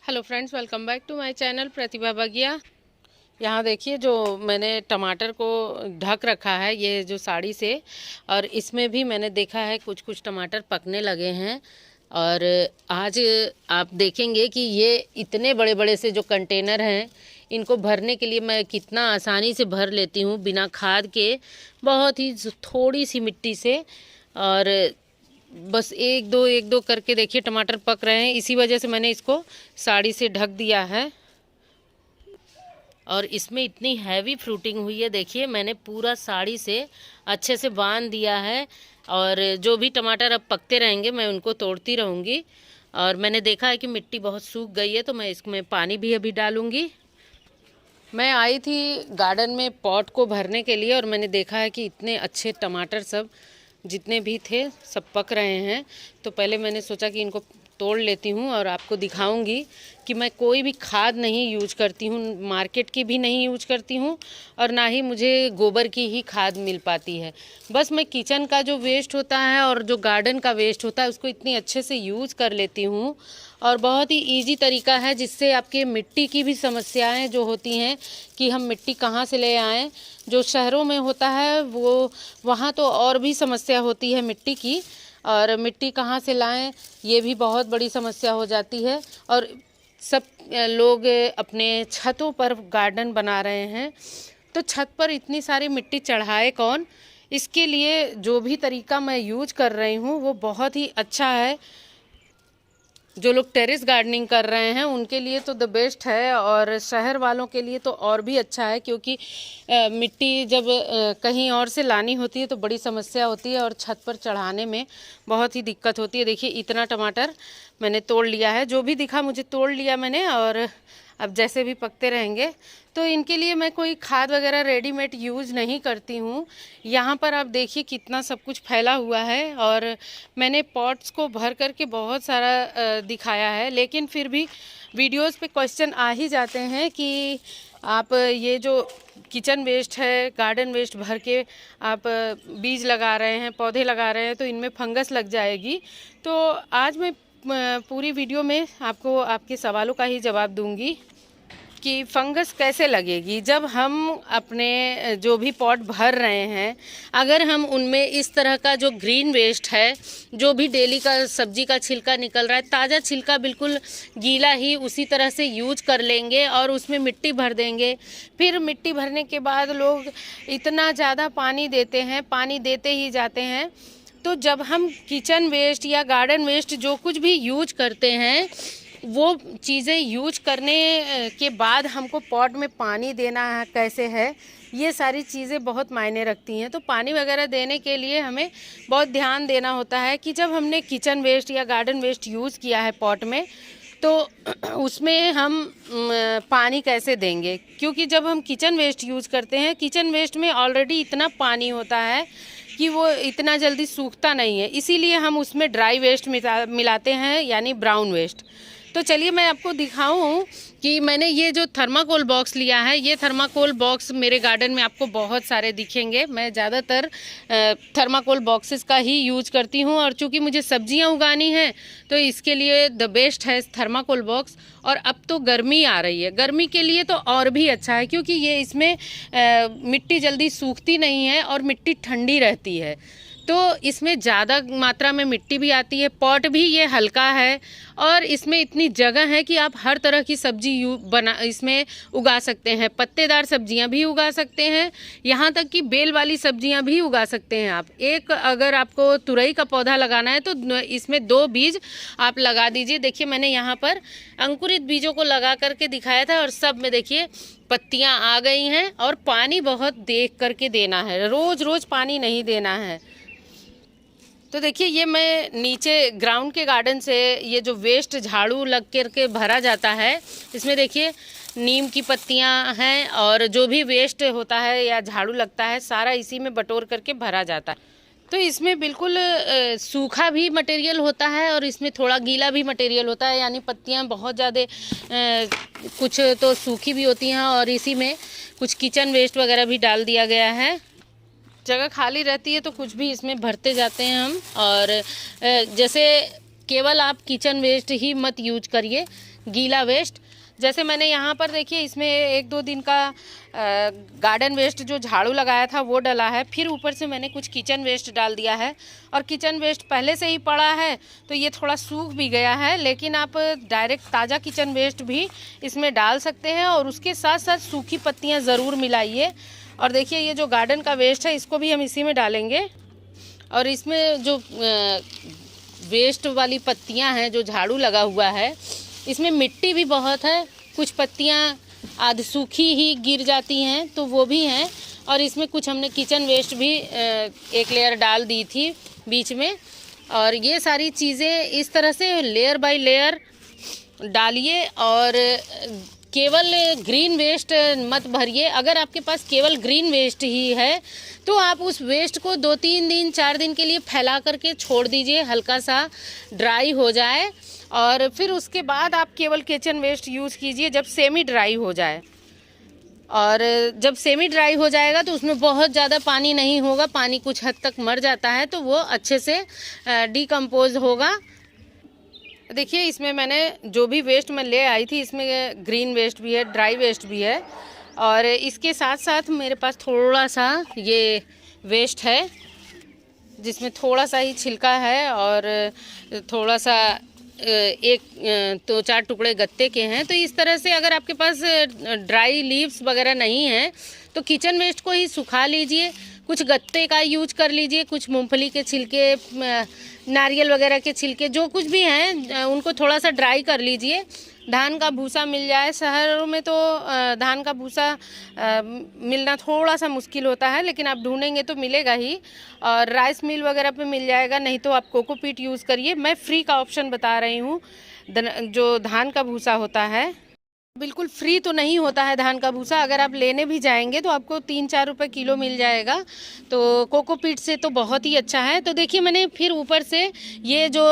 Hello friends, welcome back to my channel Pratibha Bagiya. यहाँ देखिए जो मैंने टमाटर को ढक रखा है ये जो साड़ी से, और इसमें भी मैंने देखा है कुछ कुछ टमाटर पकने लगे हैं। और आज आप देखेंगे कि ये इतने बड़े बड़े से जो कंटेनर हैं इनको भरने के लिए मैं कितना आसानी से भर लेती हूँ बिना खाद के, बहुत ही थोड़ी सी मिट्टी से। और बस एक दो करके देखिए टमाटर पक रहे हैं। इसी वजह से मैंने इसको साड़ी से ढक दिया है। और इसमें इतनी हैवी फ्रूटिंग हुई है, देखिए मैंने पूरा साड़ी से अच्छे से बांध दिया है। और जो भी टमाटर अब पकते रहेंगे मैं उनको तोड़ती रहूँगी। और मैंने देखा है कि मिट्टी बहुत सूख गई है तो मैं इसमें पानी भी अभी डालूँगी। मैं आई थी गार्डन में पॉट को भरने के लिए और मैंने देखा है कि इतने अच्छे टमाटर सब जितने भी थे सब पक रहे हैं। तो पहले मैंने सोचा कि इनको तोड़ लेती हूँ और आपको दिखाऊंगी कि मैं कोई भी खाद नहीं यूज करती हूँ, मार्केट की भी नहीं यूज करती हूँ और ना ही मुझे गोबर की ही खाद मिल पाती है। बस मैं किचन का जो वेस्ट होता है और जो गार्डन का वेस्ट होता है उसको इतनी अच्छे से यूज़ कर लेती हूँ। और बहुत ही इजी तरीका है जिससे आपके मिट्टी की भी समस्याएं जो होती हैं कि हम मिट्टी कहाँ से ले आएँ, जो शहरों में होता है वो वहाँ तो और भी समस्या होती है मिट्टी की, और मिट्टी कहाँ से लाएं ये भी बहुत बड़ी समस्या हो जाती है। और सब लोग अपने छतों पर गार्डन बना रहे हैं तो छत पर इतनी सारी मिट्टी चढ़ाए कौन। इसके लिए जो भी तरीका मैं यूज कर रही हूँ वो बहुत ही अच्छा है। जो लोग टेरेस गार्डनिंग कर रहे हैं उनके लिए तो द बेस्ट है, और शहर वालों के लिए तो और भी अच्छा है क्योंकि मिट्टी जब कहीं और से लानी होती है तो बड़ी समस्या होती है और छत पर चढ़ाने में बहुत ही दिक्कत होती है। देखिए इतना टमाटर मैंने तोड़ लिया है, जो भी दिखा मुझे तोड़ लिया मैंने। और अब जैसे भी पकते रहेंगे तो इनके लिए मैं कोई खाद वगैरह रेडीमेड यूज़ नहीं करती हूँ। यहाँ पर आप देखिए कितना सब कुछ फैला हुआ है और मैंने पॉट्स को भर करके बहुत सारा दिखाया है, लेकिन फिर भी वीडियोस पे क्वेश्चन आ ही जाते हैं कि आप ये जो किचन वेस्ट है, गार्डन वेस्ट भर के आप बीज लगा रहे हैं, पौधे लगा रहे हैं तो इनमें फंगस लग जाएगी। तो आज मैं पूरी वीडियो में आपको आपके सवालों का ही जवाब दूंगी कि फंगस कैसे लगेगी जब हम अपने जो भी पॉट भर रहे हैं, अगर हम उनमें इस तरह का जो ग्रीन वेस्ट है, जो भी डेली का सब्जी का छिलका निकल रहा है, ताज़ा छिलका बिल्कुल गीला ही उसी तरह से यूज कर लेंगे और उसमें मिट्टी भर देंगे। फिर मिट्टी भरने के बाद लोग इतना ज़्यादा पानी देते हैं, पानी देते ही जाते हैं। तो जब हम किचन वेस्ट या गार्डन वेस्ट जो कुछ भी यूज करते हैं वो चीज़ें यूज करने के बाद हमको पॉट में पानी देना है कैसे है, ये सारी चीज़ें बहुत मायने रखती हैं। तो पानी वगैरह देने के लिए हमें बहुत ध्यान देना होता है कि जब हमने किचन वेस्ट या गार्डन वेस्ट यूज़ किया है पॉट में तो उसमें हम पानी कैसे देंगे, क्योंकि जब हम किचन वेस्ट यूज़ करते हैं, किचन वेस्ट में ऑलरेडी इतना पानी होता है कि वो इतना जल्दी सूखता नहीं है, इसीलिए हम उसमें ड्राई वेस्ट मिलाते हैं यानी ब्राउन वेस्ट। तो चलिए मैं आपको दिखाऊं कि मैंने ये जो थर्माकोल बॉक्स लिया है, ये थर्माकोल बॉक्स मेरे गार्डन में आपको बहुत सारे दिखेंगे। मैं ज़्यादातर थर्माकोल बॉक्सेस का ही यूज करती हूँ और चूँकि मुझे सब्जियाँ उगानी हैं तो इसके लिए द बेस्ट है थर्माकोल बॉक्स। और अब तो गर्मी आ रही है, गर्मी के लिए तो और भी अच्छा है क्योंकि ये इसमें मिट्टी जल्दी सूखती नहीं है और मिट्टी ठंडी रहती है, तो इसमें ज़्यादा मात्रा में मिट्टी भी आती है। पॉट भी ये हल्का है और इसमें इतनी जगह है कि आप हर तरह की सब्जी इसमें उगा सकते हैं। पत्तेदार सब्जियां भी उगा सकते हैं, यहाँ तक कि बेल वाली सब्जियां भी उगा सकते हैं आप। एक अगर आपको तुरई का पौधा लगाना है तो इसमें 2 बीज आप लगा दीजिए। देखिए मैंने यहाँ पर अंकुरित बीजों को लगा करके दिखाया था और सब में देखिए पत्तियाँ आ गई हैं। और पानी बहुत देख करके देना है, रोज़ रोज़ पानी नहीं देना है। तो देखिए ये मैं नीचे ग्राउंड के गार्डन से ये जो वेस्ट झाड़ू लग करके भरा जाता है, इसमें देखिए नीम की पत्तियां हैं और जो भी वेस्ट होता है या झाड़ू लगता है सारा इसी में बटोर करके भरा जाता है। तो इसमें बिल्कुल सूखा भी मटेरियल होता है और इसमें थोड़ा गीला भी मटेरियल होता है, यानी पत्तियां बहुत ज़्यादा कुछ तो सूखी भी होती हैं और इसी में कुछ किचन वेस्ट वगैरह भी डाल दिया गया है। जगह खाली रहती है तो कुछ भी इसमें भरते जाते हैं हम। और जैसे केवल आप किचन वेस्ट ही मत यूज करिए, गीला वेस्ट। जैसे मैंने यहाँ पर देखिए इसमें 1-2 दिन का गार्डन वेस्ट जो झाड़ू लगाया था वो डला है, फिर ऊपर से मैंने कुछ किचन वेस्ट डाल दिया है। और किचन वेस्ट पहले से ही पड़ा है तो ये थोड़ा सूख भी गया है, लेकिन आप डायरेक्ट ताज़ा किचन वेस्ट भी इसमें डाल सकते हैं और उसके साथ साथ सूखी पत्तियाँ ज़रूर मिलाइए। और देखिए ये जो गार्डन का वेस्ट है इसको भी हम इसी में डालेंगे। और इसमें जो वेस्ट वाली पत्तियां हैं, जो झाड़ू लगा हुआ है, इसमें मिट्टी भी बहुत है, कुछ पत्तियां आधी सूखी ही गिर जाती हैं तो वो भी हैं। और इसमें कुछ हमने किचन वेस्ट भी एक लेयर डाल दी थी बीच में। और ये सारी चीज़ें इस तरह से लेयर बाय लेयर डालिए और केवल ग्रीन वेस्ट मत भरिए। अगर आपके पास केवल ग्रीन वेस्ट ही है तो आप उस वेस्ट को 2-3 दिन 4 दिन के लिए फैला करके छोड़ दीजिए, हल्का सा ड्राई हो जाए। और फिर उसके बाद आप केवल किचन वेस्ट यूज़ कीजिए जब सेमी ड्राई हो जाए। और जब सेमी ड्राई हो जाएगा तो उसमें बहुत ज़्यादा पानी नहीं होगा, पानी कुछ हद तक मर जाता है तो वो अच्छे से डिकम्पोज होगा। देखिए इसमें मैंने जो भी वेस्ट मैं ले आई थी इसमें ग्रीन वेस्ट भी है, ड्राई वेस्ट भी है। और इसके साथ साथ मेरे पास थोड़ा सा ये वेस्ट है जिसमें थोड़ा सा ही छिलका है और थोड़ा सा 1-4 टुकड़े गत्ते के हैं। तो इस तरह से अगर आपके पास ड्राई लीव्स वगैरह नहीं है तो किचन वेस्ट को ही सुखा लीजिए, कुछ गत्ते का यूज कर लीजिए, कुछ मूंगफली के छिलके, नारियल वगैरह के छिलके, जो कुछ भी हैं उनको थोड़ा सा ड्राई कर लीजिए। धान का भूसा मिल जाए, शहरों में तो धान का भूसा मिलना थोड़ा सा मुश्किल होता है, लेकिन आप ढूंढेंगे तो मिलेगा ही। और राइस मिल वगैरह पे मिल जाएगा, नहीं तो आप कोकोपीट यूज़ करिए। मैं फ्री का ऑप्शन बता रही हूँ। जो धान का भूसा होता है बिल्कुल फ्री तो नहीं होता है धान का भूसा, अगर आप लेने भी जाएंगे तो आपको 3-4 रुपये किलो मिल जाएगा। तो कोकोपीट से तो बहुत ही अच्छा है। तो देखिए मैंने फिर ऊपर से ये जो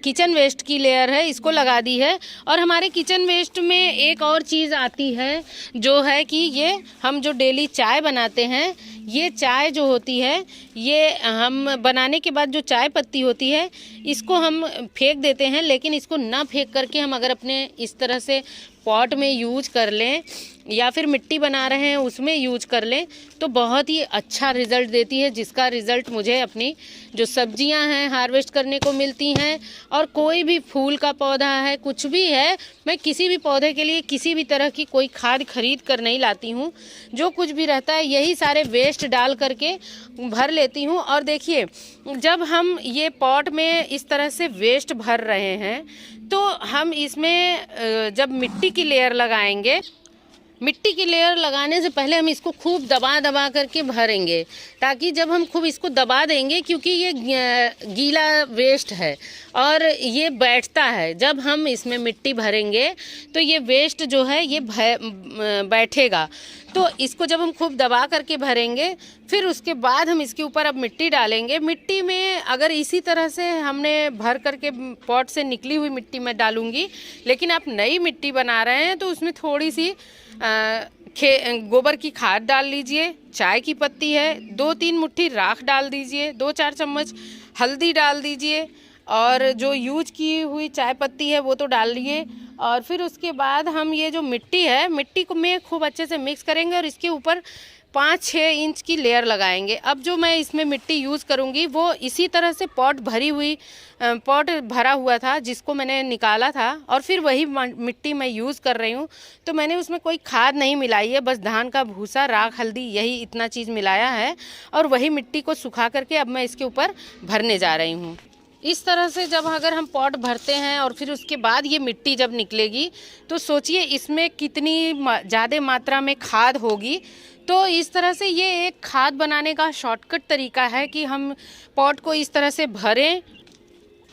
किचन वेस्ट की लेयर है इसको लगा दी है। और हमारे किचन वेस्ट में एक और चीज़ आती है जो है कि ये हम जो डेली चाय बनाते हैं, ये चाय जो होती है, ये हम बनाने के बाद जो चाय पत्ती होती है इसको हम फेंक देते हैं, लेकिन इसको ना फेंक करके हम अगर अपने इस तरह से पॉट में यूज कर लें या फिर मिट्टी बना रहे हैं उसमें यूज कर लें तो बहुत ही अच्छा रिज़ल्ट देती है, जिसका रिज़ल्ट मुझे अपनी जो सब्जियां हैं हार्वेस्ट करने को मिलती हैं। और कोई भी फूल का पौधा है, कुछ भी है, मैं किसी भी पौधे के लिए किसी भी तरह की कोई खाद खरीद कर नहीं लाती हूँ। जो कुछ भी रहता है यही सारे वेस्ट डाल करके भर लेती हूँ। और देखिए जब हम ये पॉट में इस तरह से वेस्ट भर रहे हैं तो हम इसमें जब मिट्टी की लेयर लगाएंगे, मिट्टी की लेयर लगाने से पहले हम इसको खूब दबा करके भरेंगे, ताकि जब हम खूब इसको दबा देंगे, क्योंकि ये गीला वेस्ट है और ये बैठता है, जब हम इसमें मिट्टी भरेंगे तो ये वेस्ट जो है ये बैठेगा। तो इसको जब हम खूब दबा करके भरेंगे फिर उसके बाद हम इसके ऊपर अब मिट्टी डालेंगे। मिट्टी में अगर इसी तरह से हमने भर करके पॉट से निकली हुई मिट्टी में डालूंगी, लेकिन आप नई मिट्टी बना रहे हैं तो उसमें थोड़ी सी गोबर की खाद डाल लीजिए, चाय की पत्ती है, 2-3 मुट्ठी राख डाल दीजिए, 2-4 चम्मच हल्दी डाल दीजिए और जो यूज की हुई चाय पत्ती है वो तो डाल लिए। और फिर उसके बाद हम ये जो मिट्टी है, मिट्टी को में खूब अच्छे से मिक्स करेंगे और इसके ऊपर 5-6 इंच की लेयर लगाएंगे। अब जो मैं इसमें मिट्टी यूज़ करूँगी वो इसी तरह से पॉट भरा हुआ था जिसको मैंने निकाला था और फिर वही मिट्टी मैं यूज़ कर रही हूँ। तो मैंने उसमें कोई खाद नहीं मिलाई है, बस धान का भूसा, राख, हल्दी, यही इतना चीज़ मिलाया है और वही मिट्टी को सुखा करके अब मैं इसके ऊपर भरने जा रही हूँ। इस तरह से जब अगर हम पॉट भरते हैं और फिर उसके बाद ये मिट्टी जब निकलेगी तो सोचिए इसमें कितनी ज़्यादा मात्रा में खाद होगी। तो इस तरह से ये एक खाद बनाने का शॉर्टकट तरीका है कि हम पॉट को इस तरह से भरें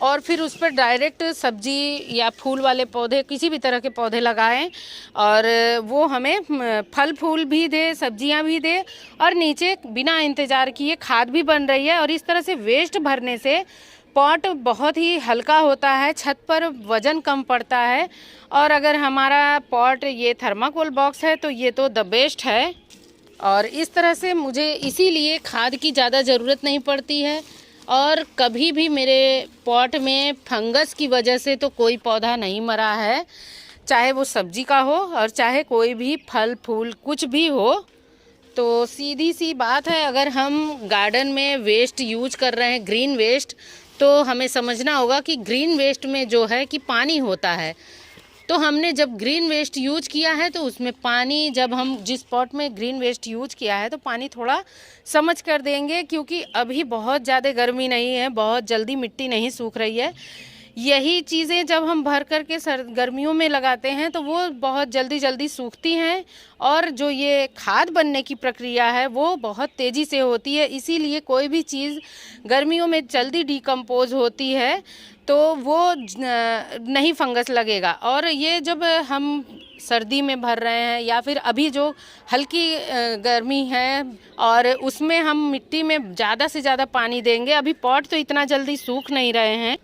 और फिर उस पर डायरेक्ट सब्जी या फूल वाले पौधे, किसी भी तरह के पौधे लगाएं और वो हमें फल फूल भी दे, सब्जियां भी दे और नीचे बिना इंतज़ार किए खाद भी बन रही है। और इस तरह से वेस्ट भरने से पॉट बहुत ही हल्का होता है, छत पर वज़न कम पड़ता है। और अगर हमारा पॉट ये थर्माकोल बॉक्स है तो ये तो द बेस्ट है। और इस तरह से मुझे इसीलिए खाद की ज़्यादा ज़रूरत नहीं पड़ती है और कभी भी मेरे पॉट में फंगस की वजह से तो कोई पौधा नहीं मरा है, चाहे वो सब्जी का हो और चाहे कोई भी फल फूल कुछ भी हो। तो सीधी सी बात है, अगर हम गार्डन में वेस्ट यूज कर रहे हैं, ग्रीन वेस्ट, तो हमें समझना होगा कि ग्रीन वेस्ट में जो है कि पानी होता है। तो हमने जब ग्रीन वेस्ट यूज किया है तो उसमें पानी, जब हम जिस पॉट में ग्रीन वेस्ट यूज किया है तो पानी थोड़ा समझ कर देंगे, क्योंकि अभी बहुत ज़्यादा गर्मी नहीं है, बहुत जल्दी मिट्टी नहीं सूख रही है। यही चीज़ें जब हम भर कर के गर्मियों में लगाते हैं तो वो बहुत जल्दी जल्दी सूखती हैं, और जो ये खाद बनने की प्रक्रिया है वो बहुत तेज़ी से होती है। इसीलिए कोई भी चीज़ गर्मियों में जल्दी डिकम्पोज होती है तो वो नहीं फंगस लगेगा। और ये जब हम सर्दी में भर रहे हैं या फिर अभी जो हल्की गर्मी है और उसमें हम मिट्टी में ज़्यादा से ज़्यादा पानी देंगे, अभी पॉट तो इतना जल्दी सूख नहीं रहे हैं,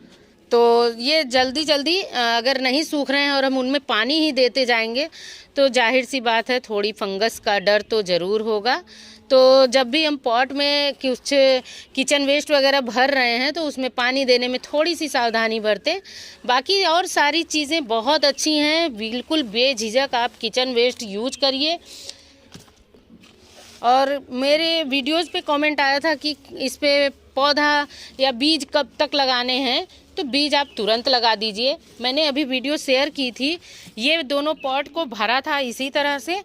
तो ये जल्दी जल्दी अगर नहीं सूख रहे हैं और हम उनमें पानी ही देते जाएंगे तो जाहिर सी बात है थोड़ी फंगस का डर तो ज़रूर होगा। तो जब भी हम पॉट में कुछ किचन वेस्ट वगैरह भर रहे हैं तो उसमें पानी देने में थोड़ी सी सावधानी बरतें। बाकी और सारी चीज़ें बहुत अच्छी हैं, बिल्कुल बेझिझक आप किचन वेस्ट यूज करिए। और मेरे वीडियोज़ पे कमेंट आया था कि इस पे पौधा या बीज कब तक लगाने हैं, तो बीज आप तुरंत लगा दीजिए। मैंने अभी वीडियो शेयर की थी, ये दोनों पॉट को भरा था इसी तरह से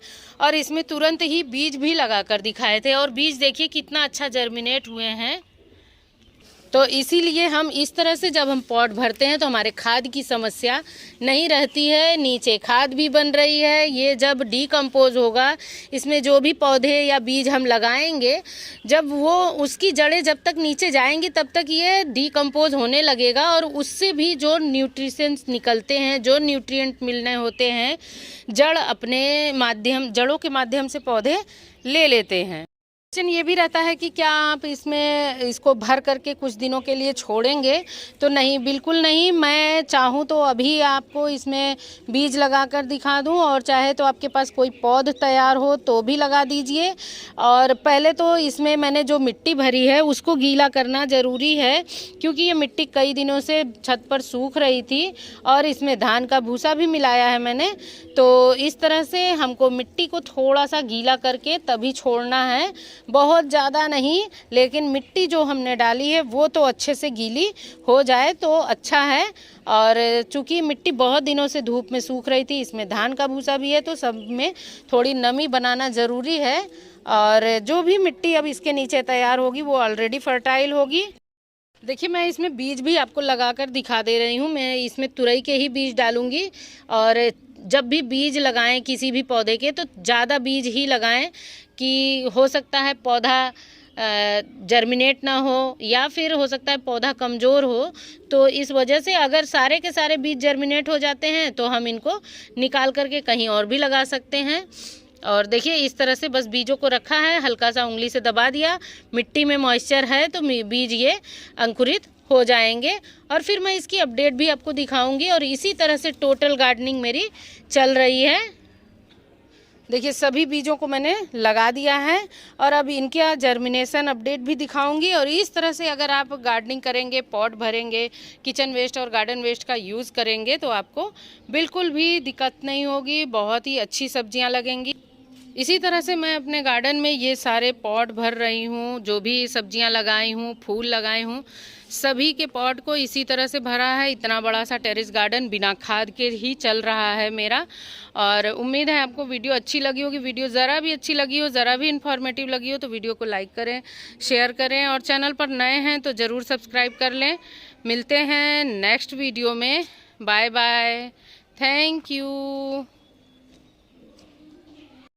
और इसमें तुरंत ही बीज भी लगा कर दिखाए थे, और बीज देखिए कितना अच्छा जर्मिनेट हुए हैं। तो इसीलिए हम इस तरह से जब हम पॉट भरते हैं तो हमारे खाद की समस्या नहीं रहती है, नीचे खाद भी बन रही है। ये जब डीकम्पोज होगा, इसमें जो भी पौधे या बीज हम लगाएंगे, जब वो उसकी जड़ें जब तक नीचे जाएंगी तब तक ये डीकम्पोज होने लगेगा, और उससे भी जो न्यूट्रिशंस निकलते हैं, जो न्यूट्रिएंट मिलने होते हैं, जड़ों के माध्यम से पौधे ले लेते हैं। क्वेश्चन ये भी रहता है कि क्या आप इसको भर करके कुछ दिनों के लिए छोड़ेंगे, तो नहीं, बिल्कुल नहीं। मैं चाहूँ तो अभी आपको इसमें बीज लगा कर दिखा दूँ, और चाहे तो आपके पास कोई पौध तैयार हो तो भी लगा दीजिए। और पहले तो इसमें मैंने जो मिट्टी भरी है उसको गीला करना ज़रूरी है, क्योंकि ये मिट्टी कई दिनों से छत पर सूख रही थी और इसमें धान का भूसा भी मिलाया है मैंने। तो इस तरह से हमको मिट्टी को थोड़ा सा गीला करके तभी छोड़ना है, बहुत ज़्यादा नहीं, लेकिन मिट्टी जो हमने डाली है वो तो अच्छे से गीली हो जाए तो अच्छा है। और चूँकि मिट्टी बहुत दिनों से धूप में सूख रही थी, इसमें धान का भूसा भी है, तो सब में थोड़ी नमी बनाना ज़रूरी है। और जो भी मिट्टी अब इसके नीचे तैयार होगी वो ऑलरेडी फर्टाइल होगी। देखिए, मैं इसमें बीज भी आपको लगाकर दिखा दे रही हूँ। मैं इसमें तुरई के ही बीज डालूँगी, और जब भी बीज लगाएं किसी भी पौधे के तो ज़्यादा बीज ही लगाएं, कि हो सकता है पौधा जर्मिनेट ना हो, या फिर हो सकता है पौधा कमज़ोर हो। तो इस वजह से अगर सारे के सारे बीज जर्मिनेट हो जाते हैं तो हम इनको निकाल करके कहीं और भी लगा सकते हैं। और देखिए, इस तरह से बस बीजों को रखा है, हल्का सा उंगली से दबा दिया, मिट्टी में मॉइस्चर है तो बीज ये अंकुरित हो जाएंगे। और फिर मैं इसकी अपडेट भी आपको दिखाऊंगी। और इसी तरह से टोटल गार्डनिंग मेरी चल रही है। देखिए, सभी बीजों को मैंने लगा दिया है और अब इनका जर्मिनेशन अपडेट भी दिखाऊंगी। और इस तरह से अगर आप गार्डनिंग करेंगे, पॉट भरेंगे, किचन वेस्ट और गार्डन वेस्ट का यूज़ करेंगे तो आपको बिल्कुल भी दिक्कत नहीं होगी, बहुत ही अच्छी सब्जियां लगेंगी। इसी तरह से मैं अपने गार्डन में ये सारे पॉट भर रही हूँ, जो भी सब्जियां लगाई हूँ, फूल लगाए हूँ, सभी के पॉट को इसी तरह से भरा है। इतना बड़ा सा टेरेस गार्डन बिना खाद के ही चल रहा है मेरा। और उम्मीद है आपको वीडियो अच्छी लगी होगी। वीडियो ज़रा भी अच्छी लगी हो, ज़रा भी इन्फॉर्मेटिव लगी हो तो वीडियो को लाइक करें, शेयर करें, और चैनल पर नए हैं तो ज़रूर सब्सक्राइब कर लें। मिलते हैं नेक्स्ट वीडियो में। Bye bye, thank you.